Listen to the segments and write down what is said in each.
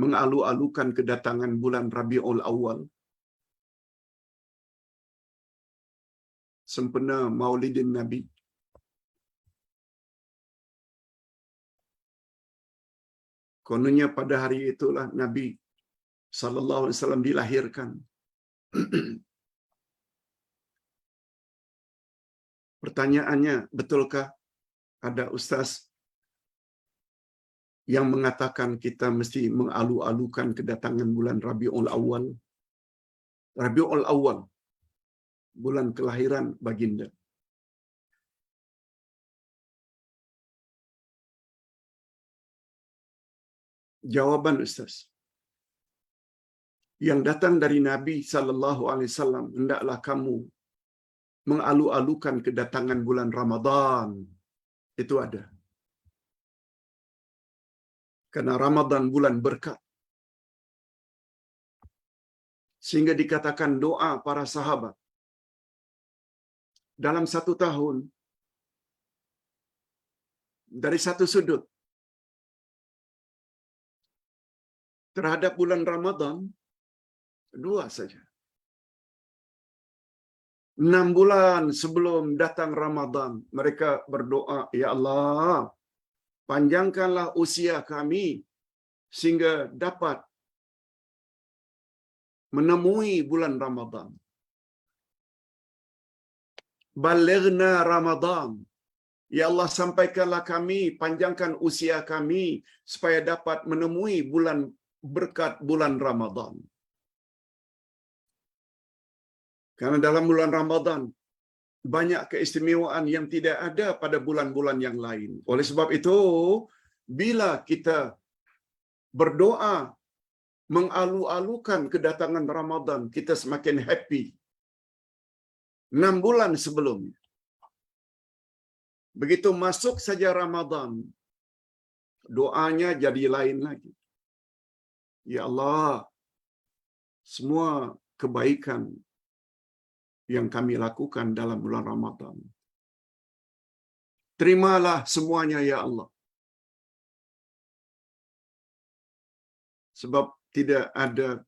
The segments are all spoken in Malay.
mengalu-alukan kedatangan bulan Rabiul Awal, sempena Maulidin Nabi. Kononnya pada hari itulah Nabi sallallahu alaihi wasallam dilahirkan. Pertanyaannya, betulkah ada ustaz yang mengatakan kita mesti mengalu-alukan kedatangan bulan Rabiul Awal? Rabiul Awal, bulan kelahiran baginda. Jawaban ustaz, yang datang dari Nabi sallallahu alaihi wasallam, hendaklah kamu mengalu-alukan kedatangan bulan Ramadan. Itu ada. Karena Ramadan bulan berkat. Sehingga dikatakan doa para sahabat dalam satu tahun dari satu sudut terhadap bulan Ramadan, 2 saja. 6 bulan sebelum datang Ramadan, mereka berdoa, Ya Allah, panjangkanlah usia kami sehingga dapat menemui bulan Ramadan. Balighna Ramadan. Ya Allah, sampaikanlah kami, panjangkan usia kami supaya dapat menemui bulan berkat bulan Ramadan. Karena dalam bulan Ramadan banyak keistimewaan yang tidak ada pada bulan-bulan yang lain. Oleh sebab itu, bila kita berdoa mengalu-alukan kedatangan Ramadan, kita semakin happy. 6 bulan sebelumnya. Begitu masuk saja Ramadan, doanya jadi lain lagi. Ya Allah, semua kebaikan yang kami lakukan dalam bulan Ramadan, terimalah semuanya ya Allah. Sebab tidak ada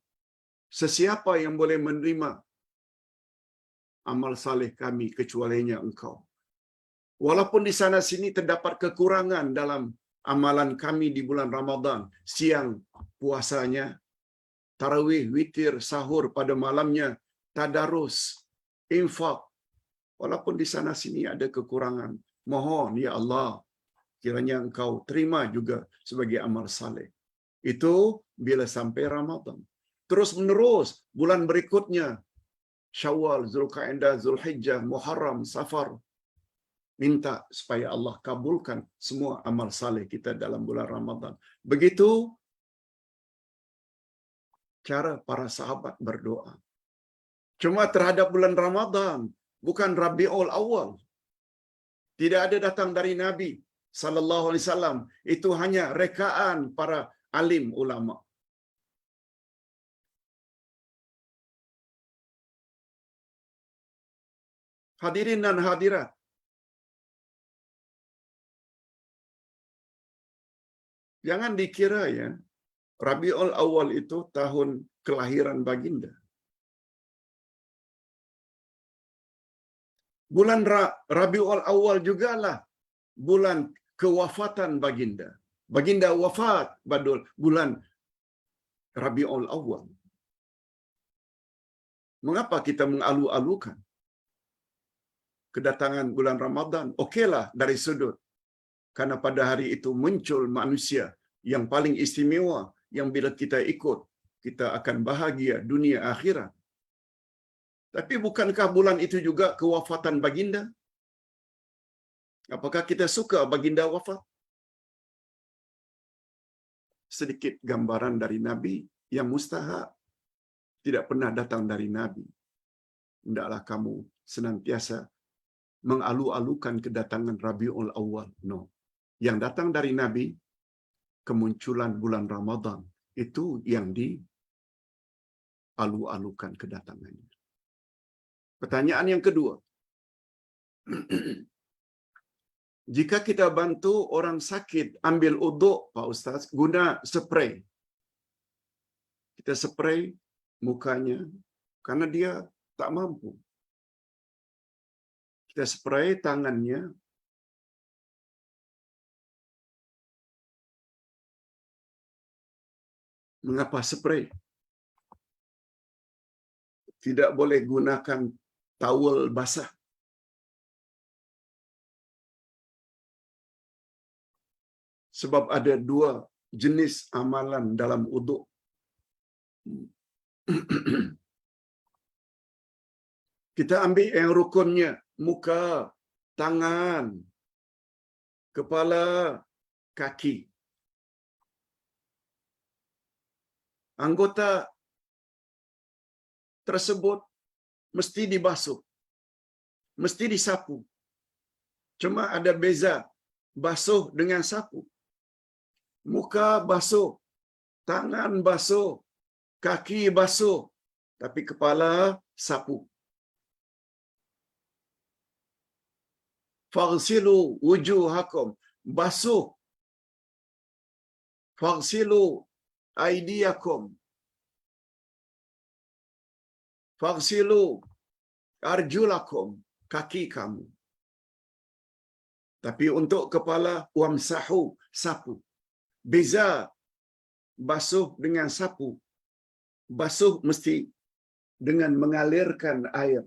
sesiapa yang boleh menerima amal saleh kami kecualinya Engkau. Walaupun di sana sini terdapat kekurangan dalam amalan kami di bulan Ramadan, siang puasanya, tarawih, witir, sahur pada malamnya, tadarus, infak. Walaupun di sana sini ada kekurangan, mohon ya Allah, kiranya Engkau terima juga sebagai amal saleh. Itu bila sampai Ramadan. Terus menerus bulan berikutnya, Syawal, Zulqa'dah, Zulhijjah, Muharram, Safar, minta supaya Allah kabulkan semua amal saleh kita dalam bulan Ramadan. Begitu cara para sahabat berdoa. Cuma terhadap bulan Ramadan, bukan Rabiul Awal. Tidak ada datang dari Nabi sallallahu alaihi wasallam. Itu hanya rekaan para alim ulama. Hadirin dan hadirat, jangan dikira ya, Rabiul Awal itu tahun kelahiran baginda. Bulan Rabiul Awal jugalah bulan kewafatan baginda. Baginda wafat pada bulan Rabiul Awal. Mengapa kita mengalu-alukan kedatangan bulan Ramadan? Okeylah dari sudut, karena pada hari itu muncul manusia yang paling istimewa, yang bila kita ikut, kita akan bahagia dunia akhirat. Tapi bukankah bulan itu juga kewafatan baginda? Apakah kita suka baginda wafat? Sedikit gambaran dari Nabi yang mustahak tidak pernah datang dari Nabi. Hendaklah kamu senantiasa mengalu-alukan kedatangan Rabiul Awal. No. Yang datang dari Nabi, kemunculan bulan Ramadan. Itu yang dialu-alukan kedatangannya. Pertanyaan yang kedua. Jika kita bantu orang sakit ambil uduk, Pak Ustaz, guna spray. kita spray mukanya karena dia tak mampu. Kita spray tangannya. Mengapa spray? Tidak boleh gunakan towel basah. Sebab ada dua jenis amalan dalam wuduk. Kita ambil yang rukunnya, muka, tangan, kepala, kaki. Anggota tersebut mesti dibasuh, mesti disapu. Cuma ada beza basuh dengan sapu. Muka basuh, tangan basuh, kaki basuh, tapi kepala sapu. Faghsilu wujuhakum, basuh. Faghsilu aydiyakum, faghsilu arjulakum, kaki kamu. Tapi untuk kepala wamsahu, sapu. Beza basuh dengan sapu. Basuh mesti dengan mengalirkan air.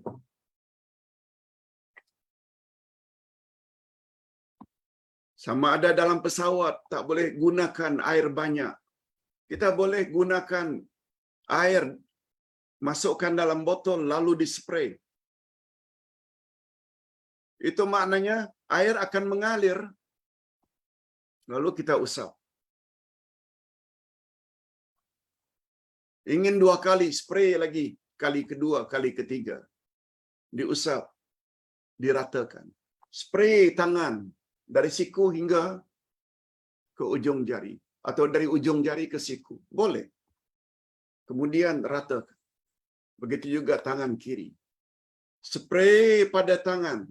Sama ada dalam pesawat, tak boleh gunakan air banyak. Kita boleh gunakan air, masukkan dalam botol lalu dispray. Itu maknanya air akan mengalir, lalu kita usap. Ingin 2 kali, spray lagi. Kali kedua, kali ketiga. Diusap, diratakan. Spray tangan dari siku hingga ke ujung jari. Atau dari ujung jari ke siku. Boleh. Kemudian ratakan. Begitu juga tangan kiri. Spray pada tangan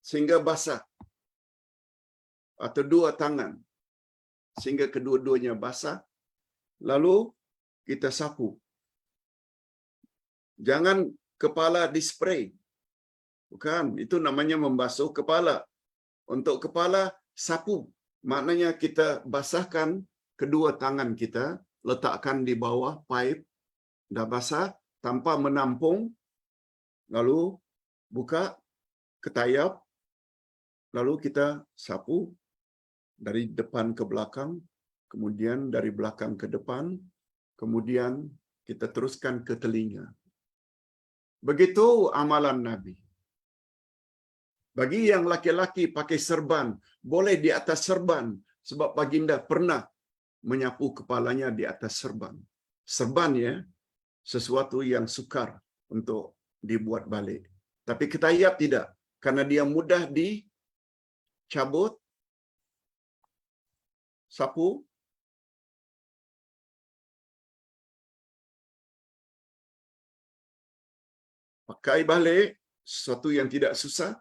sehingga basah. Atau 2 tangan sehingga kedua-duanya basah. Lalu kita sapu. Jangan kepala dispray. Bukan, itu namanya membasuh kepala. Untuk kepala, sapu. Maknanya kita basahkan kedua tangan kita, letakkan di bawah pipe, dah basah, tanpa menampung, lalu buka ketayap, lalu kita sapu dari depan ke belakang, kemudian dari belakang ke depan, kemudian kita teruskan ke telinga. Begitu amalan Nabi. Bagi yang laki-laki pakai serban, boleh di atas serban, sebab baginda pernah menyapu kepalanya di atas serban. Serban ya, sesuatu yang sukar untuk dibuat balik. Tapi ketayap tidak, karena dia mudah dicabut, sapu, pakai balik, sesuatu yang tidak susah.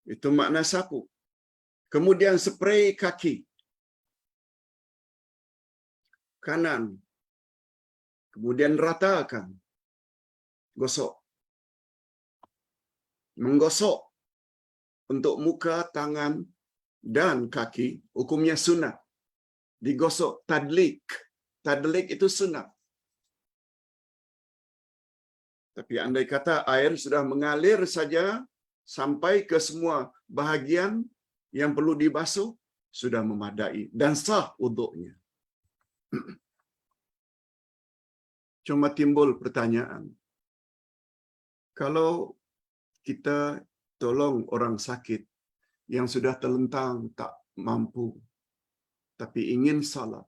Itu makna sapu. Kemudian spray kaki. Kanan. Kemudian ratakan. Gosok. Menggosok untuk muka, tangan, dan kaki. Hukumnya sunat. Digosok tadlik. Tadlik itu sunat. Tapi andai kata air sudah mengalir saja sampai ke semua bahagian yang perlu dibasuh, sudah memadai dan sah wuduknya. Cuma timbul pertanyaan. Kalau kita tolong orang sakit yang sudah terlentang, tak mampu, tapi ingin salat,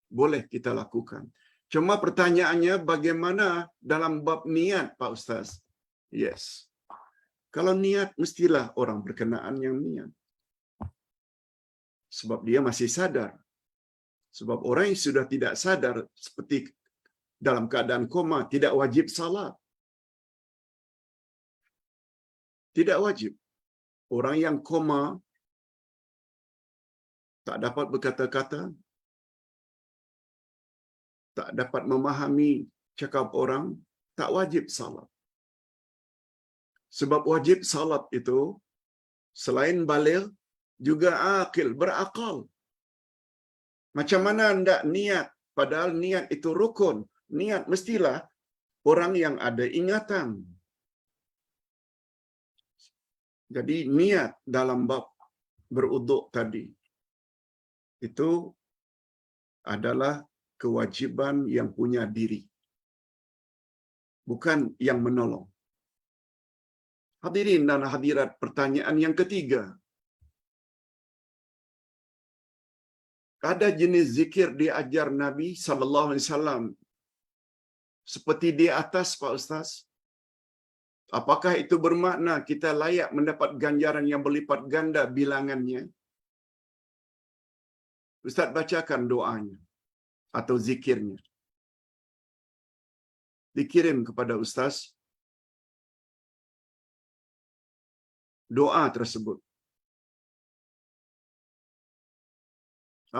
boleh kita lakukan. Cuma pertanyaannya bagaimana dalam bab niat, Pak Ustaz? Yes. Kalau niat, mestilah orang berkenaan yang niat. Sebab dia masih sadar. Sebab orang yang sudah tidak sadar seperti dalam keadaan koma, tidak wajib salat. Tidak wajib. Orang yang koma, tak dapat berkata-kata, tak dapat memahami cakap orang, tak wajib salat. Sebab wajib salat itu selain baligh juga akil, berakal. Macam mana hendak niat, padahal niat itu rukun. Niat mestilah orang yang ada ingatan. Jadi niat dalam bab beruduk tadi itu adalah kewajiban yang punya diri, bukan yang menolong. Hadirin dan hadirat, pertanyaan yang ketiga. Ada jenis zikir diajar Nabi sallallahu alaihi wasallam seperti di atas, Pak Ustaz. Apakah itu bermakna kita layak mendapat ganjaran yang berlipat ganda bilangannya? Ustaz bacakan doanya atau zikirnya. Dikirim kepada Ustaz doa tersebut.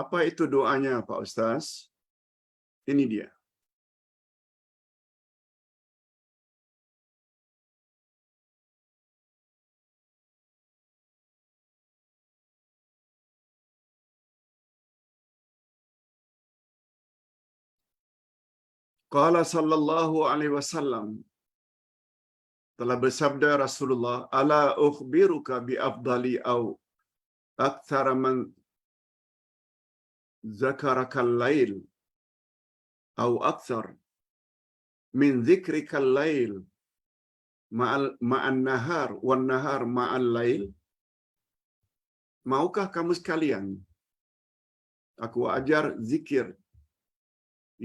Apa itu doanya, Pak Ustaz? Ini dia. Qala sallallahu alaihi wasallam, telah bersabda Rasulullah, ala ukhbiruka bi afdali au aktsara man zakarakal lail au aktsar min dzikrikal lail ma'an nahar wan nahar ma'al lail. Maukah kamu sekalian aku ajar zikir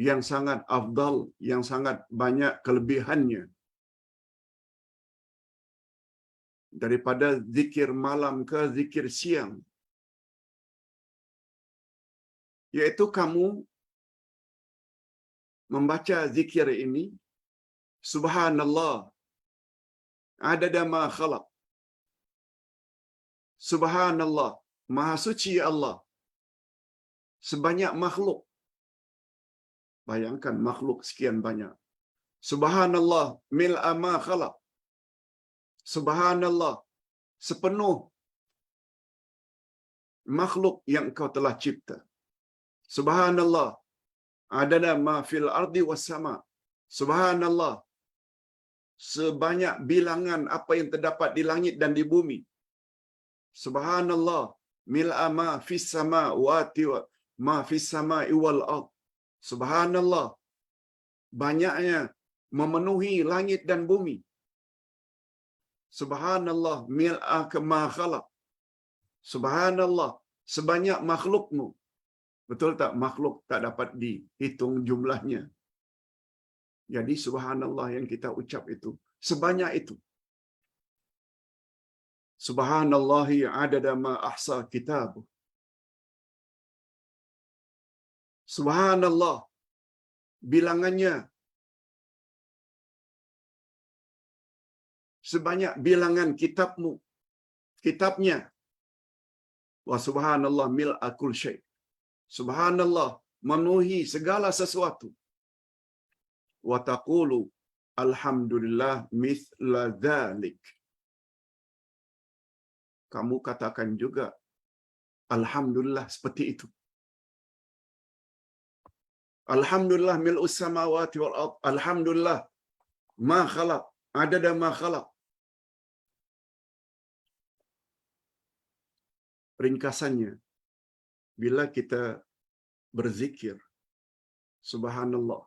yang sangat afdal, yang sangat banyak kelebihannya daripada zikir malam ke zikir siang, yaitu kamu membaca zikir ini, subhanallah adada ma khalaq, subhanallah maha suci Allah sebanyak makhluk. Bayangkan makhluk sekian banyak. Subhanallah mil'a ma khalaq, subhanallah sepenuh makhluk yang Engkau telah cipta. Subhanallah adada ma fil ardi was sama. Subhanallah sebanyak bilangan apa yang terdapat di langit dan di bumi. Subhanallah mil'a ma fis samawati wa ma fis samai wal ard. Subhanallah banyaknya memenuhi langit dan bumi. Subhanallah mil'a ma khalaq. Subhanallah sebanyak makhlukmu. Betul tak? Makhluk tak dapat dihitung jumlahnya. Jadi subhanallah yang kita ucap itu sebanyak itu. Subhanallahi adada ma ahsa kitab. Subhanallah bilangannya sebanyak bilangan kitabnya. Wa subhanallah mil'a kull syai. Subhanallah memenuhi segala sesuatu. Wa taqulu alhamdulillah mithla dzalik. Kamu katakan juga alhamdulillah seperti itu. Alhamdulillah mil'us samawati wal ard. Alhamdulillah ma khalaq adada ma khalaq. Ringkasannya, bila kita berzikir subhanallah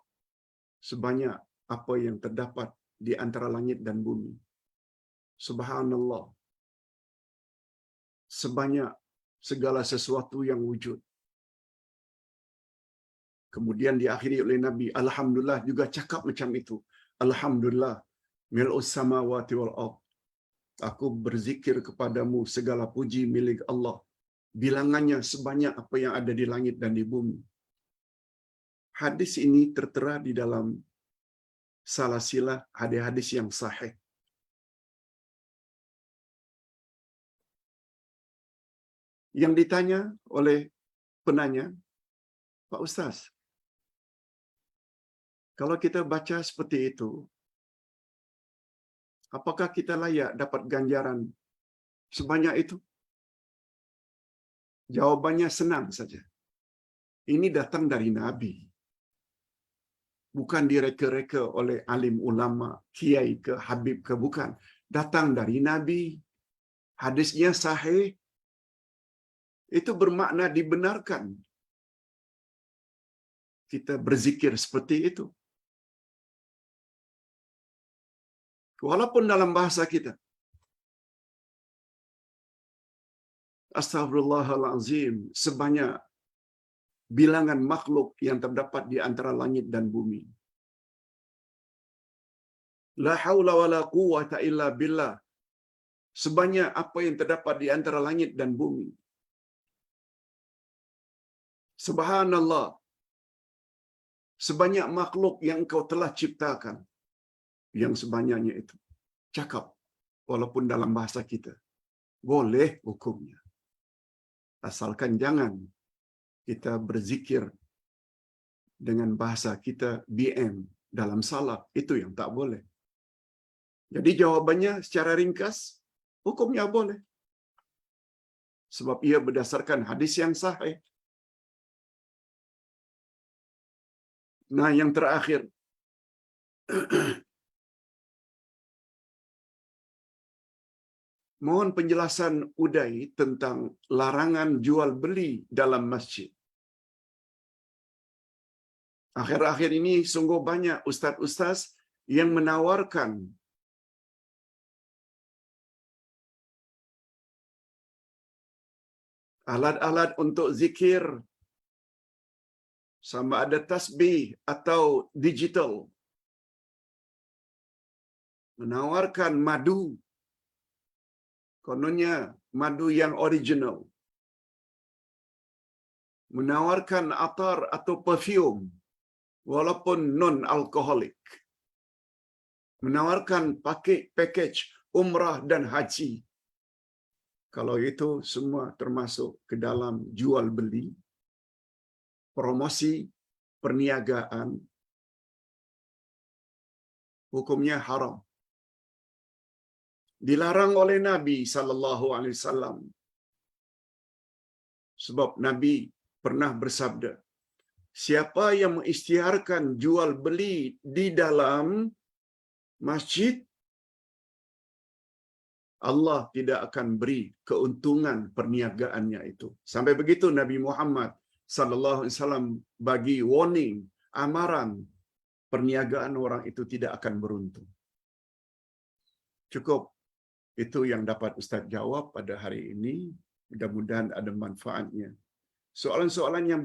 sebanyak apa yang terdapat di antara langit dan bumi, subhanallah sebanyak segala sesuatu yang wujud, kemudian diakhiri oleh Nabi, alhamdulillah juga cakap macam itu, alhamdulillah mil'us samawati wal ard. Aku berzikir kepadamu segala puji milik Allah, bilangannya sebanyak apa yang ada di langit dan di bumi. Hadis ini tertera di dalam salasilah hadis-hadis yang sahih. Yang ditanya oleh penanya, Pak Ustaz, Kalau kita baca seperti itu, apakah kita layak dapat ganjaran sebanyak itu? Jawabannya senang saja. Ini datang dari Nabi. Bukan direka-reka oleh alim ulama, kiai ke, habib ke, bukan. Datang dari Nabi. Hadisnya sahih. Itu bermakna dibenarkan. Kita berzikir seperti itu. Walaupun dalam bahasa kita. Astaghfirullahalazim, sebanyak bilangan makhluk yang terdapat di antara langit dan bumi. La haula wala quwwata illa billah. Sebanyak apa yang terdapat di antara langit dan bumi. Subhanallah. Sebanyak makhluk yang Engkau telah ciptakan. Yang sebanyaknya itu. Cakap. Walaupun dalam bahasa kita. Boleh hukumnya. Asalkan jangan kita berzikir dengan bahasa kita BM dalam salat. Itu yang tak boleh. Jadi jawabannya secara ringkas, hukumnya boleh. Sebab ia berdasarkan hadis yang sahih. Nah, yang terakhir. Mohon penjelasan Uday tentang larangan jual beli dalam masjid. Akhir-akhir ini sungguh banyak ustaz-ustaz yang menawarkan alat-alat untuk zikir, sama ada tasbih atau digital. Menawarkan madu. Kononnya madu yang original. Menawarkan atar atau perfume walaupun non-alkoholik. Menawarkan package umrah dan haji. Kalau itu semua termasuk ke dalam jual beli, promosi, perniagaan, hukumnya haram. Dilarang oleh Nabi sallallahu alaihi wasallam. Sebab Nabi pernah bersabda, siapa yang mengisytiharkan jual beli di dalam masjid, Allah tidak akan beri keuntungan perniagaannya itu. Sampai begitu Nabi Muhammad sallallahu alaihi wasallam bagi warning, amaran, perniagaan orang itu tidak akan beruntung. Cukup itu yang dapat Ustaz jawab pada hari ini. Mudah-mudahan ada manfaatnya. Soalan-soalan yang